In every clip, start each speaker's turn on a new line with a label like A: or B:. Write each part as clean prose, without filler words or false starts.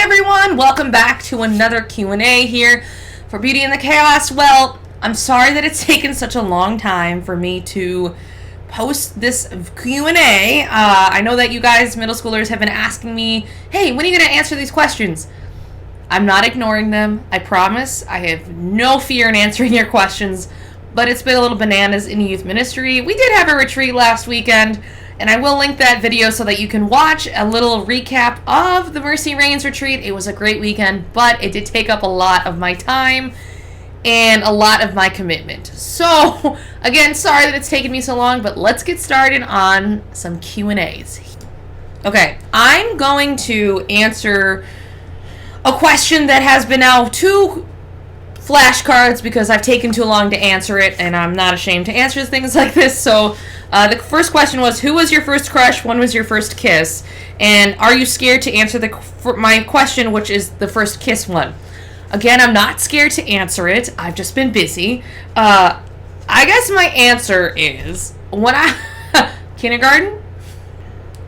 A: everyone, welcome back to another Q&A here for Beauty in the Chaos. Well, I'm sorry that it's taken such a long time for me to post this Q&A. I know that you guys, middle schoolers, have been asking me, hey, when are you going to answer these questions? I'm not ignoring them, I promise. I have no fear in answering your questions, but it's been a little bananas in youth ministry. We did have a retreat last weekend, and I will link that video so that you can watch a little recap of the Mercy Reigns retreat. It was a great weekend, but it did take up a lot of my time and a lot of my commitment. So, again, sorry that it's taken me so long, but let's get started on some Q&As. Okay, I'm going to answer a question that has been now 2 flashcards because I've taken too long to answer it, and I'm not ashamed to answer things like this. So the first question was, who was your first crush? When was your first kiss? And are you scared to answer my question, which is the first kiss one? Again, I'm not scared to answer it. I've just been busy. I guess my answer is when kindergarten.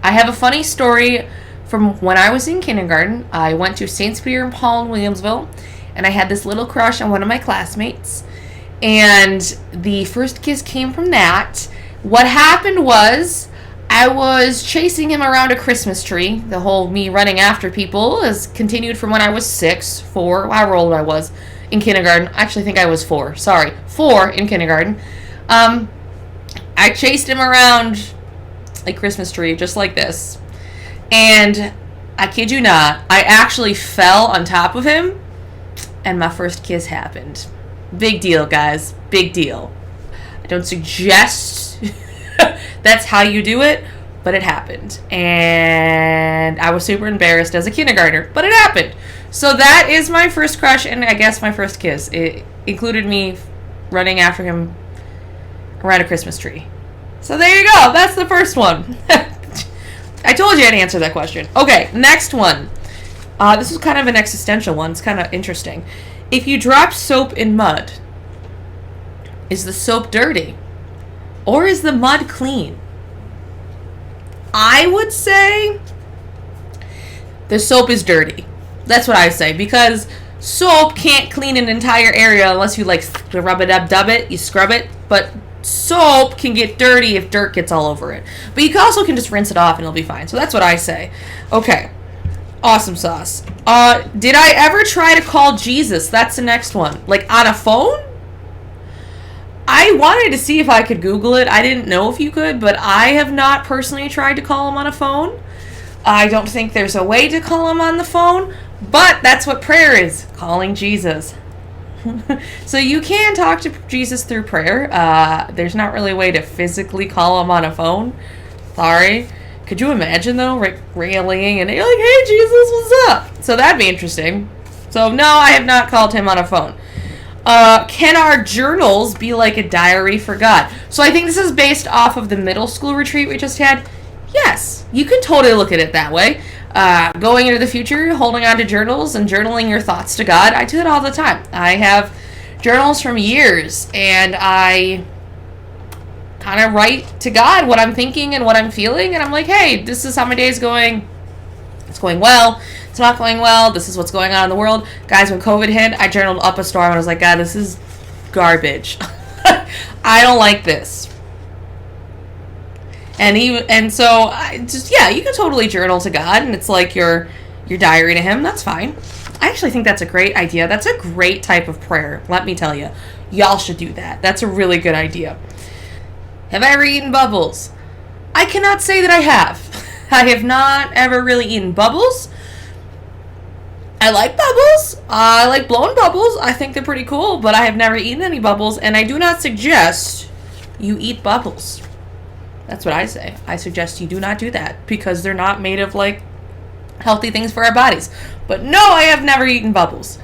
A: I have a funny story from when I was in kindergarten. I went to St. Peter and Paul in Williamsville, and I had this little crush on one of my classmates, and the first kiss came from that. What happened was I was chasing him around a Christmas tree. The whole me running after people has continued from when I was 4, however old I was in kindergarten. I actually think I was 4 in kindergarten. I chased him around a Christmas tree just like this, and I kid you not, I actually fell on top of him, and my first kiss happened. Big deal, guys. Big deal. I don't suggest that's how you do it, but it happened. And I was super embarrassed as a kindergartner, but it happened. So that is my first crush, and I guess my first kiss. It included me running after him around a Christmas tree. So there you go. That's the first one. I told you I'd answer that question. Okay, next one. This is kind of an existential one. It's kind of interesting. If you drop soap in mud, is the soap dirty? Or is the mud clean? I would say the soap is dirty. That's what I say, because soap can't clean an entire area unless you rub it up, dub it, you scrub it. But soap can get dirty if dirt gets all over it. But you also can just rinse it off and it'll be fine. So that's what I say. Okay. Awesome sauce. Did I ever try to call Jesus? That's the next one. Like on a phone? I wanted to see if I could Google it. I didn't know if you could, but I have not personally tried to call him on a phone. I don't think there's a way to call him on the phone, but that's what prayer is, calling Jesus. So you can talk to Jesus through prayer. There's not really a way to physically call him on a phone. Sorry. Could you imagine, though, rallying and you're like, hey, Jesus, what's up? So that'd be interesting. So, no, I have not called him on a phone. Can our journals be like a diary for God? So I think this is based off of the middle school retreat we just had. Yes, you can totally look at it that way. Going into the future, holding on to journals and journaling your thoughts to God. I do it all the time. I have journals from years, and I kind of write to God what I'm thinking and what I'm feeling, and I'm like, hey, this is how my day is going. It's going well. It's not going well. This is what's going on in the world. Guys, when COVID hit, I journaled up a storm, and I was like, God, this is garbage. I don't like this. And so I just, yeah, you can totally journal to God, and it's like your diary to him. That's fine. I actually think that's a great idea. That's a great type of prayer. Let me tell you, y'all should do that. That's a really good idea. Have I ever eaten bubbles? I cannot say that I have. I have not ever really eaten bubbles. I like bubbles. I like blowing bubbles. I think they're pretty cool, but I have never eaten any bubbles, and I do not suggest you eat bubbles. That's what I say. I suggest you do not do that, because they're not made of, healthy things for our bodies. But no, I have never eaten bubbles.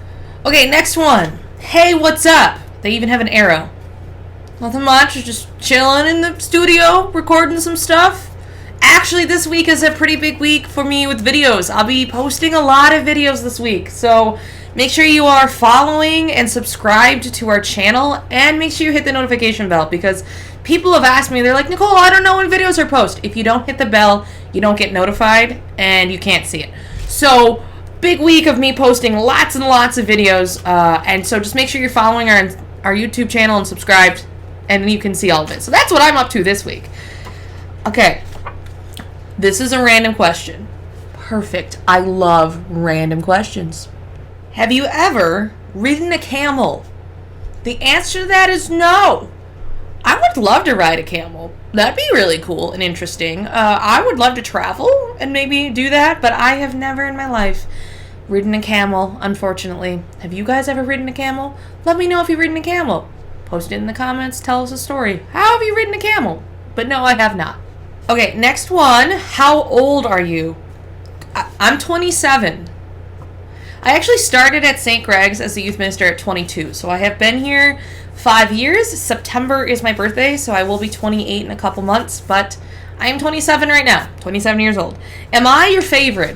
A: Okay, next one. Hey, what's up? They even have an arrow. Nothing much, just chilling in the studio, recording some stuff. Actually, this week is a pretty big week for me with videos. I'll be posting a lot of videos this week, so make sure you are following and subscribed to our channel, and make sure you hit the notification bell, because people have asked me, they're like, Nicole, I don't know when videos are posted. If you don't hit the bell, you don't get notified, and you can't see it. So big week of me posting lots and lots of videos. And so just make sure you're following our YouTube channel and subscribed, and then you can see all of it. So that's what I'm up to this week. Okay. This is a random question. Perfect. I love random questions. Have you ever ridden a camel? The answer to that is no. I would love to ride a camel. That'd be really cool and interesting. I would love to travel and maybe do that, but I have never in my life ridden a camel, unfortunately. Have you guys ever ridden a camel? Let me know if you've ridden a camel. Post it in the comments. Tell us a story. How have you ridden a camel? But no, I have not. Okay, next one. How old are you? I'm 27. I actually started at St. Greg's as a youth minister at 22, so I have been here 5 years. September is my birthday, so I will be 28 in a couple months, but I am 27 right now, 27 years old. Am I your favorite?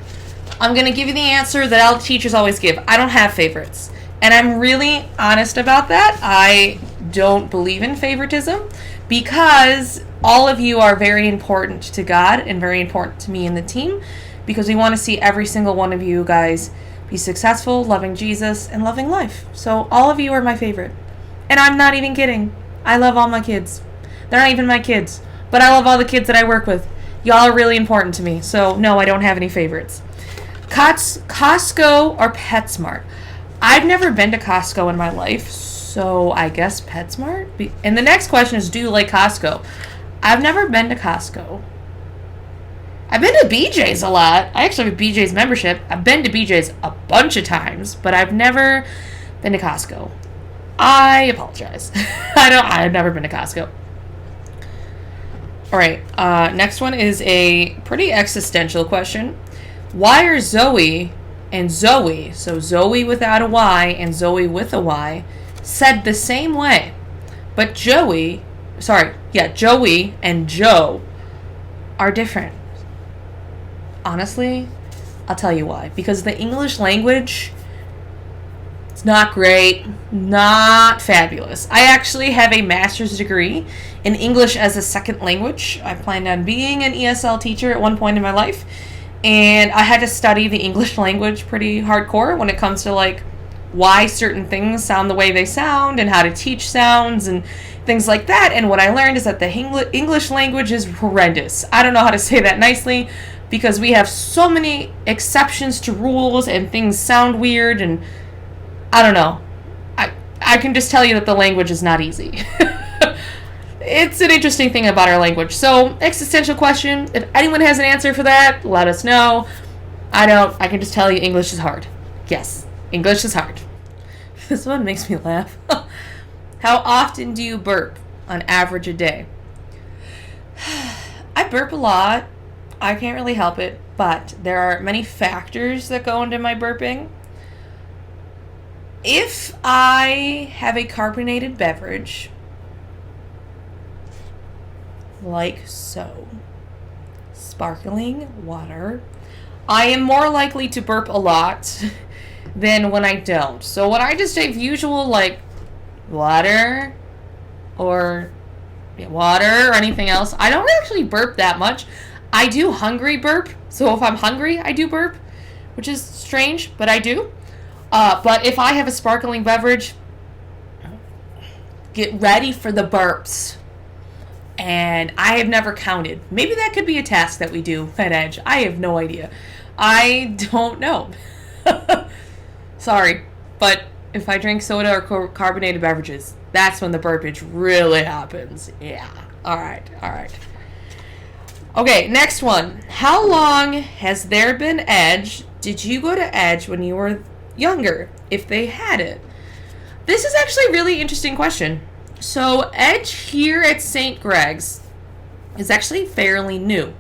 A: I'm going to give you the answer that all teachers always give. I don't have favorites, and I'm really honest about that. I don't believe in favoritism because all of you are very important to God and very important to me and the team, because we want to see every single one of you guys be successful, loving Jesus, and loving life. So all of you are my favorite. And I'm not even kidding. I love all my kids. They're not even my kids, but I love all the kids that I work with. Y'all are really important to me. So no, I don't have any favorites. Costco or PetSmart? I've never been to Costco in my life, so I guess PetSmart. And the next question is, do you like Costco? I've never been to Costco. I've been to BJ's a lot. I actually have a BJ's membership. I've been to BJ's a bunch of times, but I've never been to Costco. I apologize. I've never been to Costco. All right. Next one is a pretty existential question. Why are Zoe and Zoe, so Zoe without a Y and Zoe with a Y, said the same way, but Joey and Joe are different? Honestly, I'll tell you why. Because the English language, it's not great, not fabulous. I actually have a master's degree in English as a second language. I planned on being an ESL teacher at one point in my life, and I had to study the English language pretty hardcore when it comes to like why certain things sound the way they sound and how to teach sounds and things like that. And what I learned is that the English language is horrendous. I don't know how to say that nicely, because we have so many exceptions to rules and things sound weird, and I don't know. I can just tell you that the language is not easy. It's an interesting thing about our language. So, existential question. If anyone has an answer for that, let us know. I don't. I can just tell you English is hard. Yes, English is hard. This one makes me laugh. How often do you burp on average a day? I burp a lot. I can't really help it, but there are many factors that go into my burping. If I have a carbonated beverage, like so, sparkling water, I am more likely to burp a lot than when I don't. So when I just take usual like water or anything else, I don't actually burp that much. I do hungry burp, so if I'm hungry, I do burp, which is strange, but I do. But if I have a sparkling beverage, get ready for the burps. And I have never counted. Maybe that could be a task that we do at Edge. I have no idea. I don't know. Sorry, but if I drink soda or carbonated beverages, that's when the burpage really happens. Yeah. All right. Okay, next one. How long has there been Edge? Did you go to Edge when you were younger, if they had it? This is actually a really interesting question. So, Edge here at St. Greg's is actually fairly new.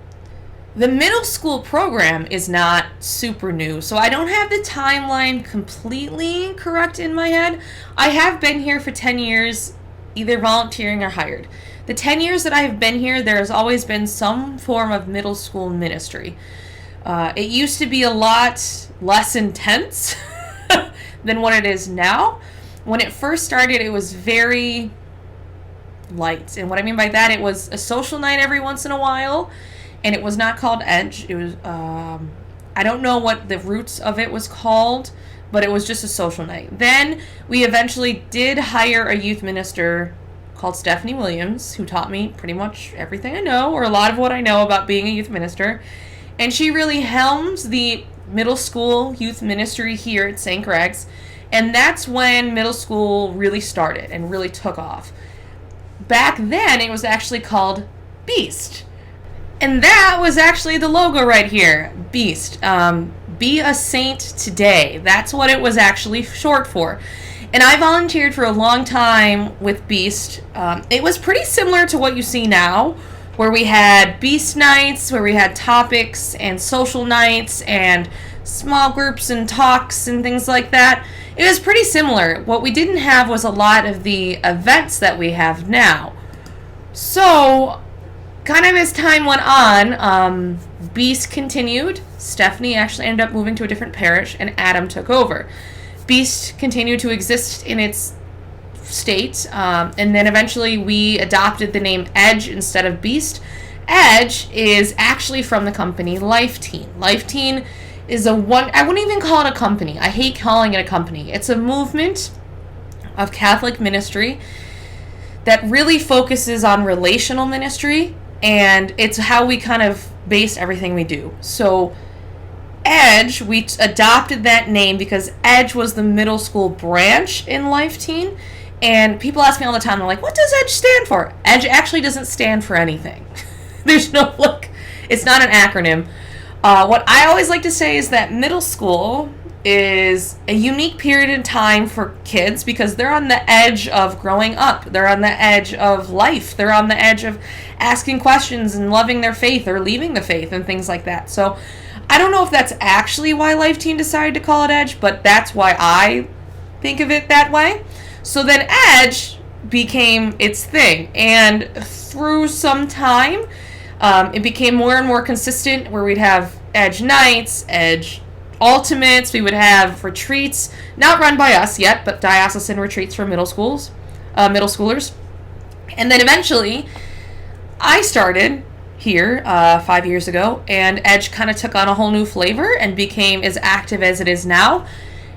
A: The middle school program is not super new, so I don't have the timeline completely correct in my head. I have been here for 10 years, either volunteering or hired. The 10 years that I have been here, there has always been some form of middle school ministry. It used to be a lot less intense than what it is now. When it first started, it was very light. And what I mean by that, it was a social night every once in a while, and it was not called Edge. It was I don't know what the roots of it was called, but it was just a social night. Then we eventually did hire a youth minister called Stephanie Williams, who taught me pretty much everything I know, or a lot of what I know about being a youth minister. And she really helms the middle school youth ministry here at St. Greg's. And that's when middle school really started and really took off. Back then, it was actually called Beast. And that was actually the logo right here, Beast. Be a Saint Today. That's what it was actually short for. And I volunteered for a long time with Beast. It was pretty similar to what you see now, where we had Beast nights, where we had topics and social nights and small groups and talks and things like that. It was pretty similar. What we didn't have was a lot of the events that we have now. So, kind of as time went on, Beast continued. Stephanie actually ended up moving to a different parish, and Adam took over. Beast continued to exist in its state, and then eventually we adopted the name Edge instead of Beast. Edge is actually from the company Life Teen. Life Teen is I wouldn't even call it a company. I hate calling it a company. It's a movement of Catholic ministry that really focuses on relational ministry, and it's how we kind of base everything we do. So Edge, we adopted that name because Edge was the middle school branch in Life Teen, and people ask me all the time, they're like, what does Edge stand for? Edge actually doesn't stand for anything. There's no, it's not an acronym. What I always like to say is that middle school is a unique period in time for kids because they're on the edge of growing up. They're on the edge of life. They're on the edge of asking questions and loving their faith or leaving the faith and things like that. So I don't know if that's actually why Life Teen decided to call it Edge, but that's why I think of it that way. So then Edge became its thing, and through some time, it became more and more consistent where we'd have Edge Nights, Edge Ultimates, we would have retreats, not run by us yet, but diocesan retreats for middle schoolers. And then eventually, I started here 5 years ago, and Edge kind of took on a whole new flavor and became as active as it is now,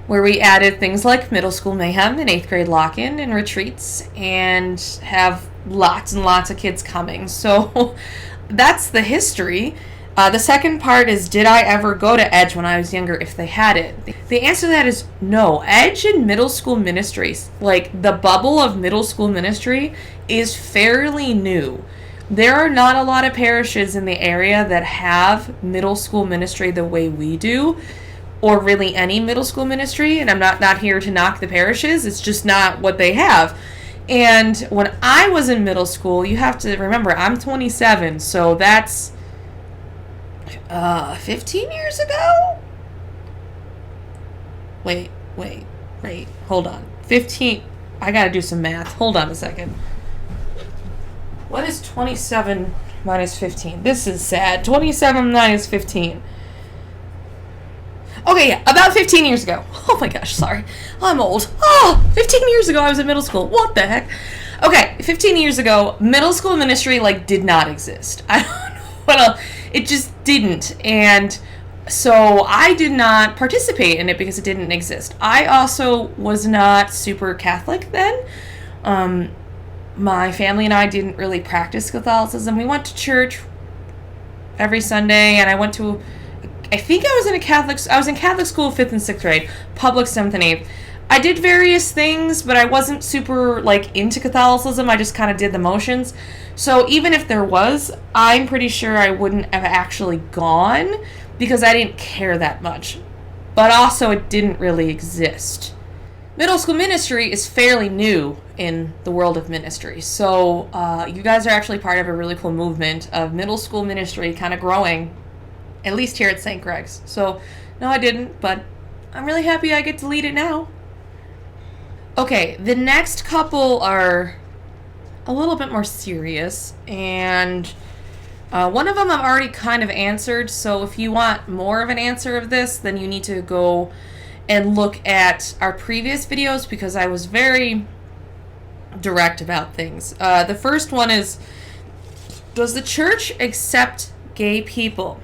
A: where we added things like middle school mayhem and 8th grade lock-in and retreats, and have lots and lots of kids coming. So that's the history. The second part is, did I ever go to Edge when I was younger if they had it? The answer to that is no. Edge in middle school ministries, like the bubble of middle school ministry, is fairly new. There are not a lot of parishes in the area that have middle school ministry the way we do, or really any middle school ministry, and I'm not here to knock the parishes, it's just not what they have. And when I was in middle school, you have to remember, I'm 27, so that's 15 years ago? Wait, hold on. 15, I gotta do some math. Hold on a second. What is 27 minus 15? This is sad. 27 minus 15. Okay, yeah, about 15 years ago. Oh my gosh, sorry. I'm old. 15 years ago I was in middle school. What the heck? Okay, 15 years ago, middle school ministry, did not exist. I don't know what else. It just didn't. And so I did not participate in it because it didn't exist. I also was not super Catholic then. My family and I didn't really practice Catholicism. We went to church every Sunday, and I went to, I think I was in Catholic school 5th and 6th grade, public 7th and 8th. I did various things, but I wasn't super, into Catholicism. I just kind of did the motions. So even if there was, I'm pretty sure I wouldn't have actually gone because I didn't care that much. But also, it didn't really exist. Middle school ministry is fairly new in the world of ministry. So you guys are actually part of a really cool movement of middle school ministry kind of growing, at least here at St. Greg's. So, no, I didn't, but I'm really happy I get to lead it now. Okay, the next couple are a little bit more serious, and one of them I've already kind of answered, so if you want more of an answer of this, then you need to go and look at our previous videos because I was very direct about things. The first one is, does the church accept gay people?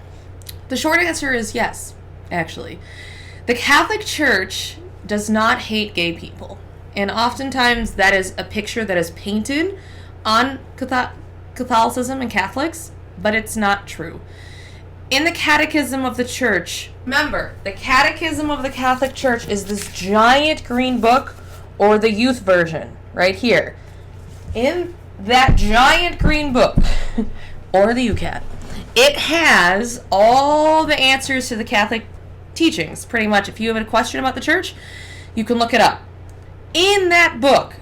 A: The short answer is yes. actually. The Catholic Church does not hate gay people. And oftentimes that is a picture that is painted on Catholicism and Catholics, but it's not true. In the Catechism of the Church, remember, the Catechism of the Catholic Church is this giant green book, or the youth version, right here. In that giant green book, or the UCAT, it has all the answers to the Catholic teachings, pretty much. If you have a question about the church, you can look it up. In that book,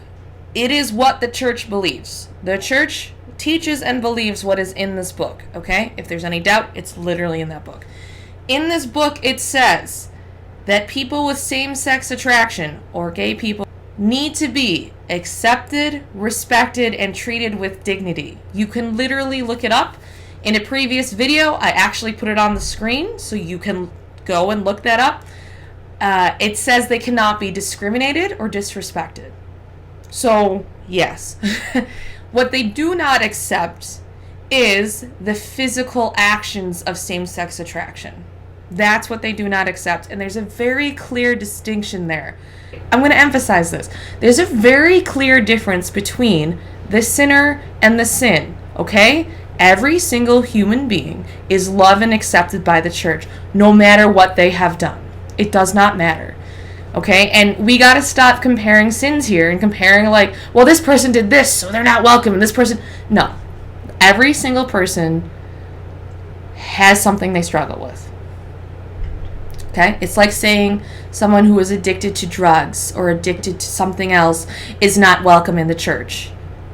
A: it is what the church believes. The church teaches and believes what is in this book, okay? If there's any doubt, it's literally in that book. In this book, it says that people with same-sex attraction, or gay people, need to be accepted, respected, and treated with dignity. You can literally look it up. In a previous video, I actually put it on the screen, so you can go and look that up. It says they cannot be discriminated or disrespected. So, yes. What they do not accept is the physical actions of same-sex attraction. That's what they do not accept, and there's a very clear distinction there. I'm going to emphasize this. There's a very clear difference between the sinner and the sin, okay? Every single human being is loved and accepted by the church, no matter what they have done. It does not matter, okay? And we got to stop comparing sins here and comparing like, well, this person did this, so they're not welcome, and this person... No. Every single person has something they struggle with. Okay? It's like saying someone who is addicted to drugs or addicted to something else is not welcome in the church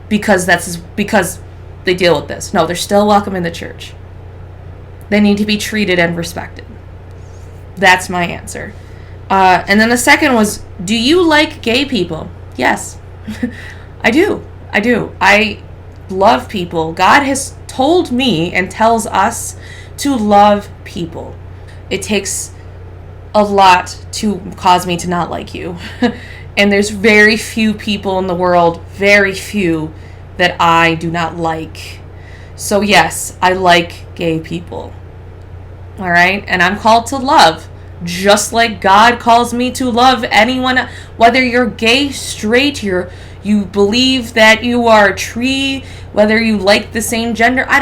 A: because they deal with this. No, they're still welcome in the church. They need to be treated and respected. That's my answer. And then the second was, do you like gay people? Yes. I do. I love people. God has told me and tells us to love people. It takes a lot to cause me to not like you. And there's very few people in the world, very few, that I do not like. So yes, I like gay people. All right? And I'm called to love, just like God calls me to love anyone, whether you're gay, straight, you believe that you are a tree, whether you like the same gender. I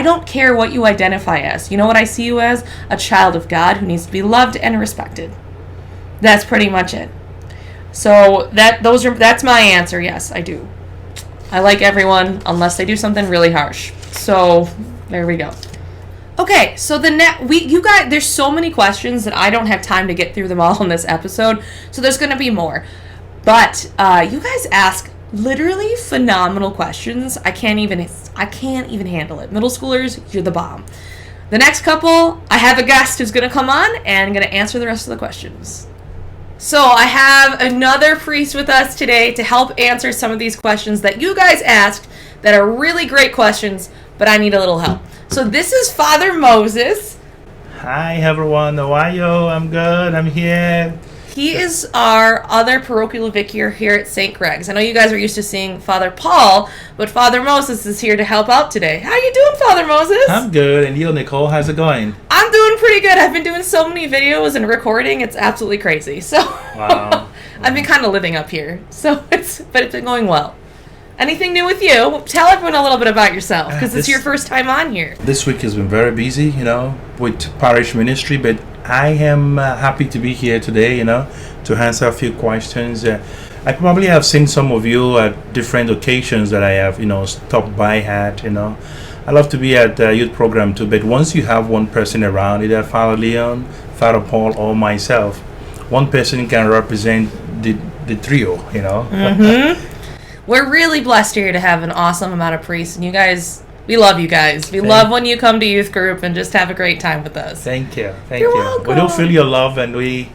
A: don't care what you identify as. You know what I see you as? A child of God who needs to be loved and respected. That's pretty much it. So that's my answer. Yes, I do. I like everyone unless they do something really harsh. So there we go. Okay, so you guys, there's so many questions that I don't have time to get through them all in this episode. So there's going to be more. But you guys ask literally phenomenal questions. I can't even handle it. Middle schoolers, you're the bomb. The next couple, I have a guest who's going to come on and going to answer the rest of the questions. So I have another priest with us today to help answer some of these questions that you guys asked that are really great questions, but I need a little help. So this is Father Moses.
B: Hi everyone, how are you? I'm good, I'm here.
A: He is our other parochial vicar here at St. Greg's. I know you guys are used to seeing Father Paul, but Father Moses is here to help out today. How you doing, Father Moses?
B: I'm good, and you, Nicole, how's it going?
A: I'm doing pretty good. I've been doing so many videos and recording, it's absolutely crazy. So
B: Wow.
A: I've been kind of living up here. But it's been going well. Anything new with you? Tell everyone a little bit about yourself, because it's your first time on here.
B: This week has been very busy, with parish ministry, but I am happy to be here today, to answer a few questions. I probably have seen some of you at different occasions that I have, stopped by at, I love to be at the youth program too, but once you have one person around, either Father Leon, Father Paul, or myself, one person can represent the trio,
A: Mm-hmm. We're really blessed here to have an awesome amount of priests, and you guys, we love you guys. We love when you come to youth group and just have a great time with us.
B: Thank you.
A: You're welcome.
B: We do feel your love, and we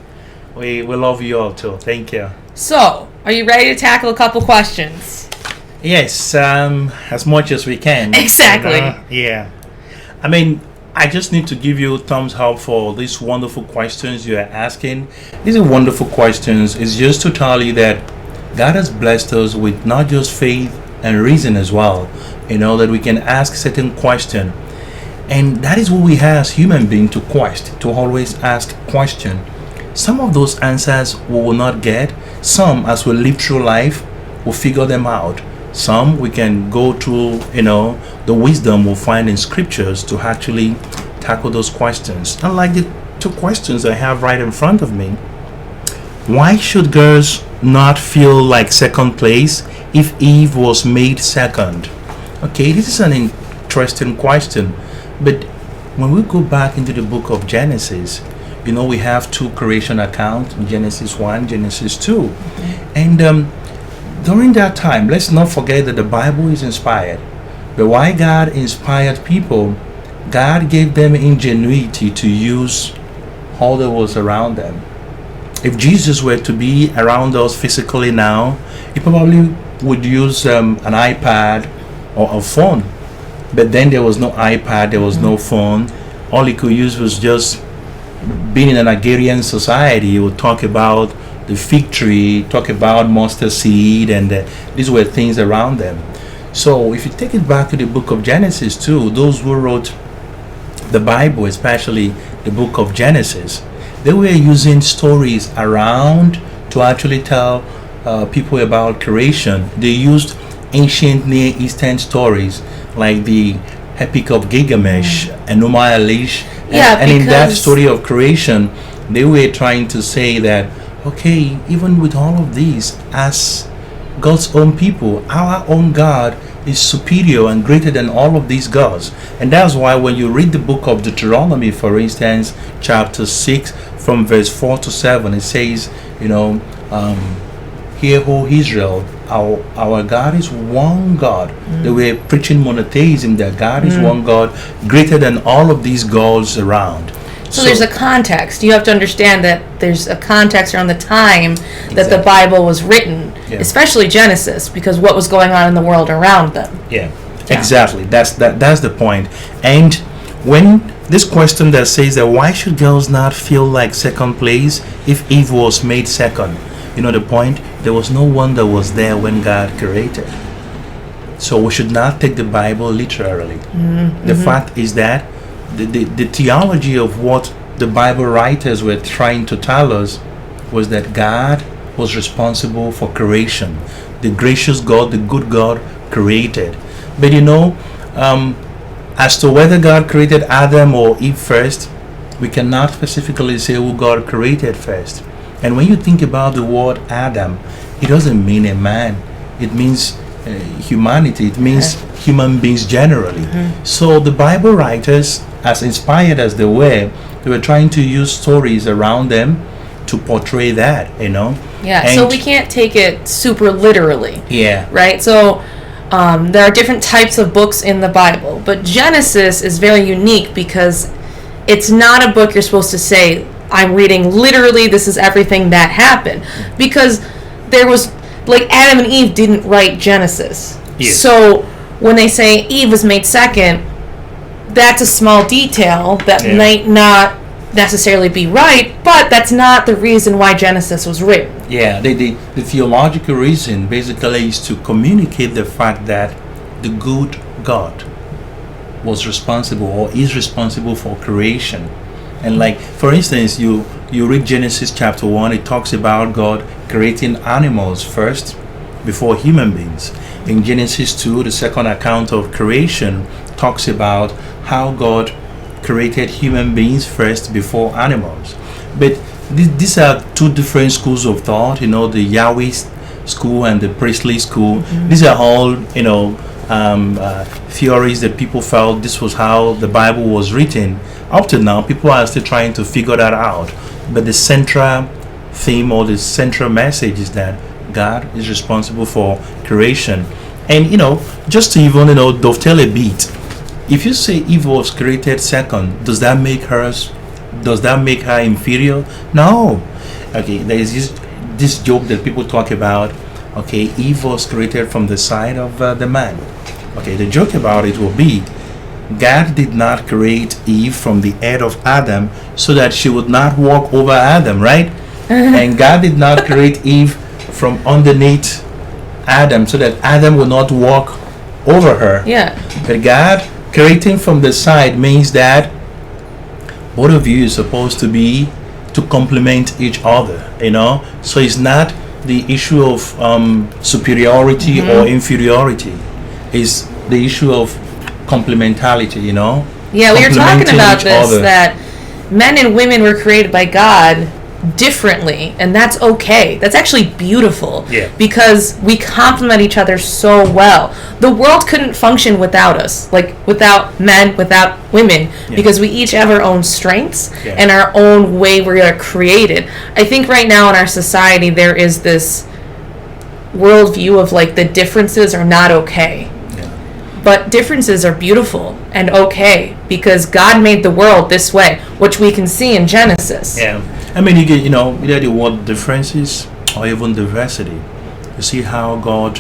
B: love you all too. Thank you.
A: So, are you ready to tackle a couple questions?
B: Yes, as much as we can.
A: Exactly.
B: Yeah. I just need to give you thumbs up for these wonderful questions you are asking. These are wonderful questions. It's just to tell you that God has blessed us with not just faith and reason as well, that we can ask certain questions. And that is what we have as human beings to always ask question. Some of those answers we will not get. Some, as we live through life, we'll figure them out. Some we can go through, the wisdom we'll find in scriptures to actually tackle those questions. Unlike the two questions I have right in front of me. Why should girls not feel like second place if Eve was made second? Okay, this is an interesting question. But when we go back into the book of Genesis, we have two creation accounts, Genesis 1, Genesis 2. And during that time, let's not forget that the Bible is inspired. But why God inspired people, God gave them ingenuity to use all that was around them. If Jesus were to be around us physically now, he probably would use an iPad or a phone. But then there was no iPad, there was no phone. All he could use was just being in an agrarian society. He would talk about the fig tree, talk about mustard seed, and these were things around them. So if you take it back to the book of Genesis too, those who wrote the Bible, especially the book of Genesis, they were using stories around to actually tell people about creation. They used ancient Near Eastern stories like the Epic of Gilgamesh, Enuma Elish, and in that story of creation, they were trying to say that, okay, even with all of these, as God's own people, our own God is superior and greater than all of these gods. And that's why when you read the book of Deuteronomy, for instance, chapter 6 from verse 4 to 7, it says, Hear, O Israel, our God is one God. They were preaching monotheism, that God is one God, greater than all of these gods around.
A: So there's a context. You have to understand that there's a context around the time that the Bible was written, especially Genesis, because what was going on in the world around them.
B: Yeah. Exactly. That's the point. And when this question that says that why should girls not feel like second place if Eve was made second? The point, there was no one that was there when God created. So we should not take the Bible literally. The fact is that the theology of what the Bible writers were trying to tell us was that God was responsible for creation. The gracious God, the good God created. But as to whether God created Adam or Eve first, we cannot specifically say who God created first. And when you think about the word Adam, it doesn't mean a man. It means humanity. It means human beings generally. So the Bible writers, as inspired as they were trying to use stories around them to portray that,
A: Yeah, and so we can't take it super literally.
B: Yeah.
A: Right? So there are different types of books in the Bible, but Genesis is very unique because it's not a book you're supposed to say, I'm reading literally, this is everything that happened. Because there was, Adam and Eve didn't write Genesis.
B: Yes.
A: So when they say Eve was made second, that's a small detail that might not necessarily be right, but that's not the reason why Genesis was written.
B: Yeah, the theological reason basically is to communicate the fact that the good God was responsible or is responsible for creation. And for instance, you read Genesis chapter 1, it talks about God creating animals first before human beings. In Genesis 2, the second account of creation talks about how God created human beings first before animals. But these are two different schools of thought, the Yahweh school and the priestly school. These are all, theories that people felt this was how the Bible was written. Up to now, people are still trying to figure that out. But the central theme or the central message is that God is responsible for creation. And, just to even, dovetail a bit, if you say Eve was created second, does that make her inferior? No. Okay, there is this joke that people talk about. Okay, Eve was created from the side of the man. Okay, the joke about it will be, God did not create Eve from the head of Adam so that she would not walk over Adam, right? And God did not create Eve from underneath Adam so that Adam would not walk over her.
A: Yeah.
B: But God creating from the side means that both of you is supposed to be to complement each other, so it's not the issue of superiority or inferiority. It's the issue of complementarity,
A: Yeah, we were talking
B: complementing
A: about
B: each
A: this,
B: other.
A: that men and women were created by God differently, and that's okay. That's actually beautiful.
B: Yeah.
A: Because we complement each other so well. The world couldn't function without us, like without men, without women,
B: Yeah.
A: because we each have our own strengths
B: Yeah.
A: and our own way we are created. I think right now in our society there is this worldview of like the differences are not okay.
B: Yeah.
A: But differences are beautiful and okay because God made the world this way, which we can see in Genesis.
B: Yeah, I mean, you get, either the word differences or even diversity. You see how God,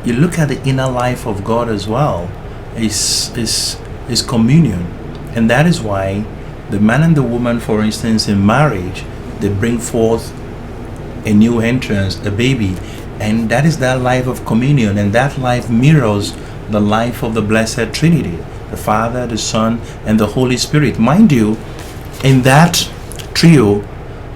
B: you look at the inner life of God as well, is communion. And that is why the man and the woman, for instance, in marriage, they bring forth a new entrance, a baby. And that is that life of communion. And that life mirrors the life of the Blessed Trinity, the Father, the Son, and the Holy Spirit. Mind you, in that trio,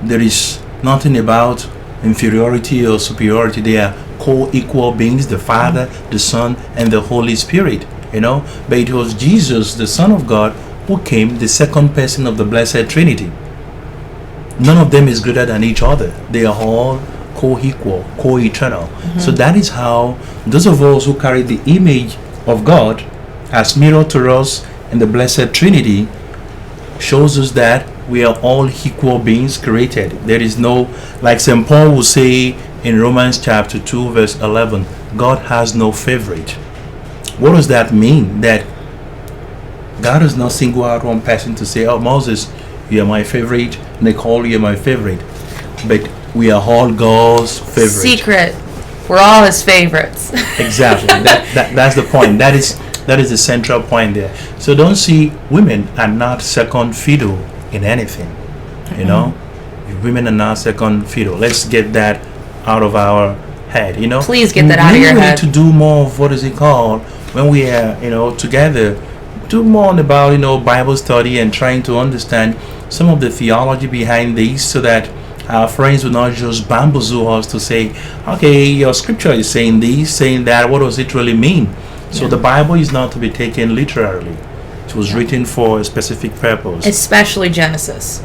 B: there is nothing about inferiority or superiority. They are co-equal beings, the Father, the Son, and the Holy Spirit, But it was Jesus, the Son of God, who came, the second person of the Blessed Trinity. None of them is greater than each other. They are all co-equal, co-eternal. So that is how those of us who carry the image of God as mirror to us in the Blessed Trinity shows us that we are all equal beings created. There is no, like St. Paul will say in Romans chapter 2 verse 11, God has no favorite. What does that mean? That God does not single out one person to say, oh, Moses, you are my favorite, Nicole, you are my favorite. But we are all God's favorite.
A: Secret. We're all his favorites.
B: Exactly. That's the point. That is the central point there. So don't see women are not second fiddle in anything. Women are not second fiddle. Let's get that out of our head.
A: Please get that out of your
B: we
A: head.
B: need to do more of what is it called when we are together. Do more about Bible study and trying to understand some of the theology behind these, so that our friends will not just bamboozle us to say, okay, your scripture is saying this, saying that. What does it really mean? So the Bible is not to be taken literally. It was written for a specific purpose.
A: Especially Genesis.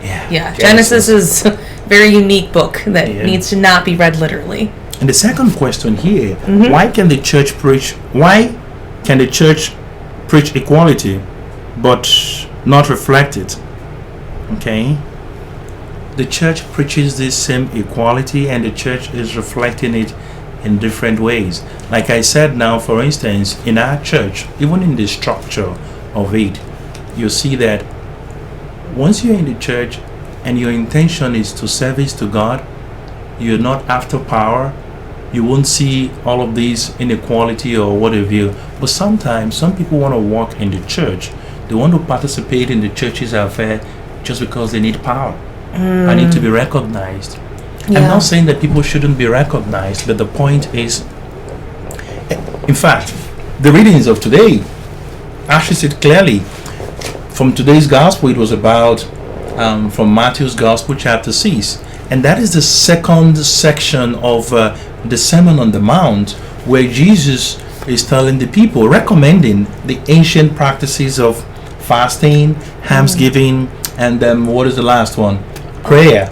B: Yeah.
A: Genesis is a very unique book that
B: Yeah.
A: needs to not be read literally.
B: And the second question here, why can the church preach equality but not reflect it? Okay? The church preaches this same equality, and the church is reflecting it in different ways. Like I said now, for instance, in our church, even in the structure of it, you see that once you're in the church and your intention is to service to God, you're not after power, you won't see all of these inequality or whatever. But sometimes some people want to walk in the church, they want to participate in the church's affair just because they need power. I need to be recognized.
A: Yeah.
B: I'm not saying that people shouldn't be recognized, but the point is, in fact, the readings of today actually said clearly from today's gospel. It was about from Matthew's gospel chapter 6, and that is the second section of the Sermon on the Mount, where Jesus is telling the people, recommending the ancient practices of fasting, almsgiving, and what is the last one? Prayer.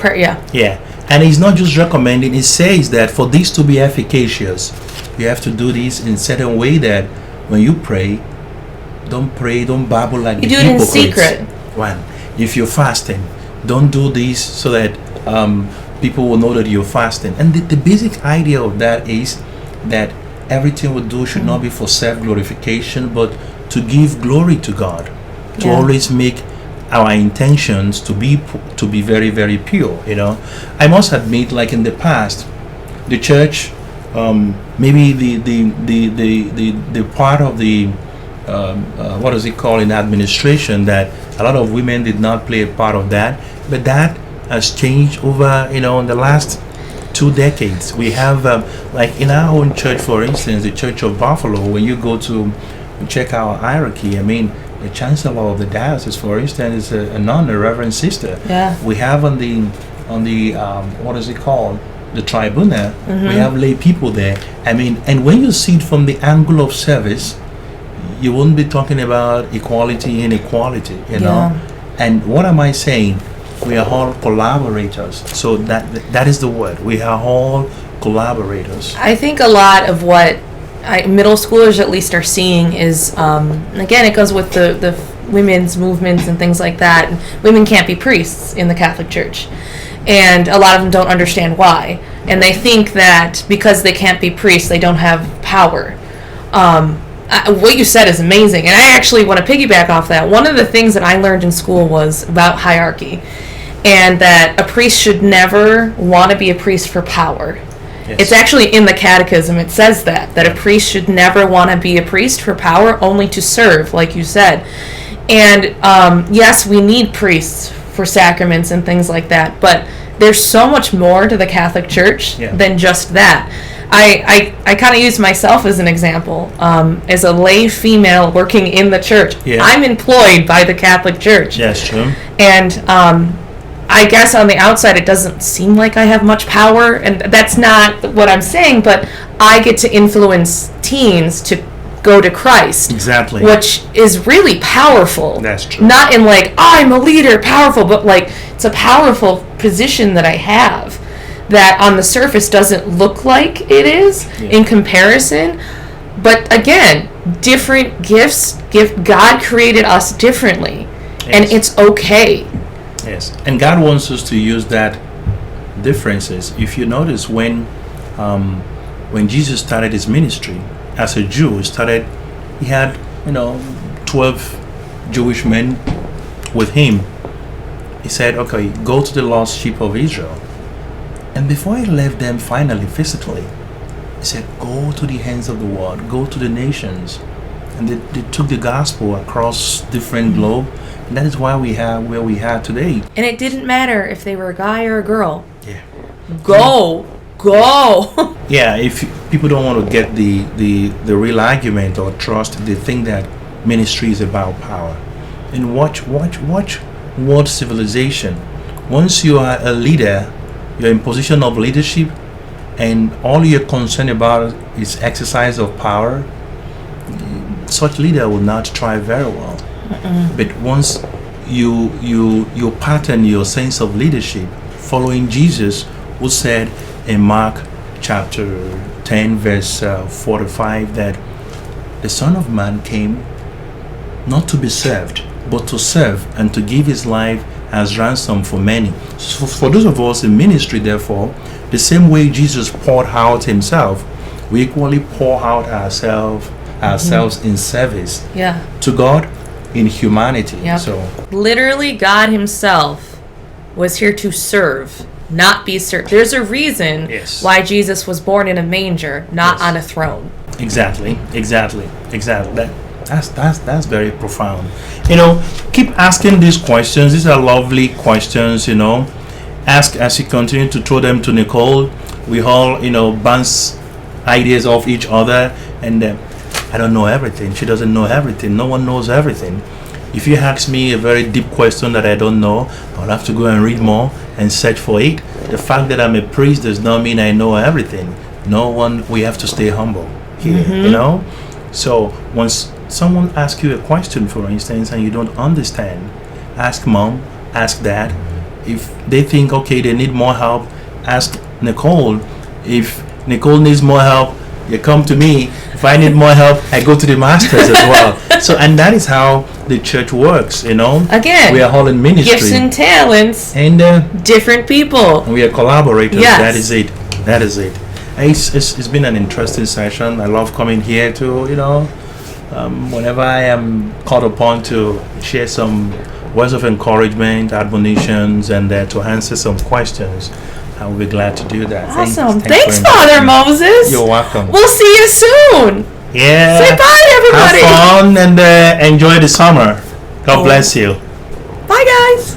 B: Yeah. And he's not just recommending, he says that for this to be efficacious, you have to do this in a certain way, that when you pray, don't babble like
A: You
B: the
A: do it in
B: hypocrites.
A: secret.
B: One, if you're fasting, don't do this so that people will know that you're fasting. And the basic idea of that is that everything we do should not be for self-glorification, but to give glory to God, to
A: Yeah.
B: always make our intentions to be very, very pure. I must admit, like in the past, the church, maybe the part of the what is it called in administration, that a lot of women did not play a part of that, but that has changed over in the last 2 decades. We have like in our own church, for instance, the Church of Buffalo. When check our hierarchy. I mean, the chancellor of the diocese, for instance, is a nun, a reverend sister.
A: Yeah.
B: We have on the what is it called? The tribunal. We have lay people there. I mean, and when you see it from the angle of service, you wouldn't be talking about equality, inequality, you know. And what am I saying? We are all collaborators. So that is the word. We are all collaborators.
A: I think a lot of what middle schoolers at least are seeing is, again, it goes with the women's movements and things like that. Women can't be priests in the Catholic Church. And a lot of them don't understand why. And they think that because they can't be priests, they don't have power. What you said is amazing. And I actually want to piggyback off that. One of the things that I learned in school was about hierarchy. And that a priest should never want to be a priest for power.
B: Yes.
A: It's actually in the catechism. It says that a priest should never want to be a priest for power, only to serve, like you said. And yes, we need priests for sacraments and things like that, but there's so much more to the Catholic Church than just that. I kind of use myself as an example. As a lay female working in the church, I'm employed by the Catholic Church.
B: Yes, true.
A: And I guess on the outside it doesn't seem like I have much power, and that's not what I'm saying, but I get to influence teens to go to Christ.
B: Exactly.
A: Which is really powerful.
B: That's true.
A: Not in like, I'm a leader, powerful, but like it's a powerful position that I have that on the surface doesn't look like it is in comparison. But again, different gifts, God created us differently. And it's okay.
B: Yes. And God wants us to use that differences. If you notice when Jesus started his ministry as a Jew, he had 12 Jewish men with him. He said, okay, go to the lost sheep of Israel. And before he left them finally physically, he said, go to the ends of the world, go to the nations. And they took the gospel across different globe. And that is why we have where we are today.
A: And it didn't matter if they were a guy or a girl.
B: Yeah.
A: Go.
B: Yeah, if people don't want to get the real argument or trust, they think that ministry is about power. And watch world civilization. Once you are a leader, you're in position of leadership, and all you're concerned about is exercise of power, such leader will not thrive very well. But once you pattern your sense of leadership following Jesus, who said in Mark chapter 10 verse 45 that the Son of Man came not to be served, but to serve and to give his life as ransom for many. So for those of us in ministry, therefore, the same way Jesus poured out himself, we equally pour out ourselves in service to God, in humanity. So
A: literally God himself was here to serve, not be served. There's a reason why Jesus was born in a manger, not on a throne.
B: Exactly. That's very profound. Keep asking these questions. These are lovely questions. Ask as you continue to throw them to Nicole. We all bounce ideas off each other, and I don't know everything. She doesn't know everything. No one knows everything. If you ask me a very deep question that I don't know, I'll have to go and read more and search for it. The fact that I'm a priest does not mean I know everything. We have to stay humble here, So once someone asks you a question, for instance, and you don't understand, ask mom, ask dad. If they think, okay, they need more help, ask Nicole. If Nicole needs more help, you come to me. If I need more help, I go to the masters as well. So, and that is how the church works, Again, we are all in ministry.
A: Gifts and talents.
B: And
A: different people.
B: We are collaborators. Yes. That is it. It's been an interesting session. I love coming here to, whenever I am called upon to share some words of encouragement, admonitions, and to answer some questions, I will be glad to do that.
A: Awesome. Thanks Father Moses.
B: You're welcome.
A: We'll see you soon.
B: Yeah.
A: Say bye, everybody.
B: Have fun and enjoy the summer. God bless you.
A: Bye, guys.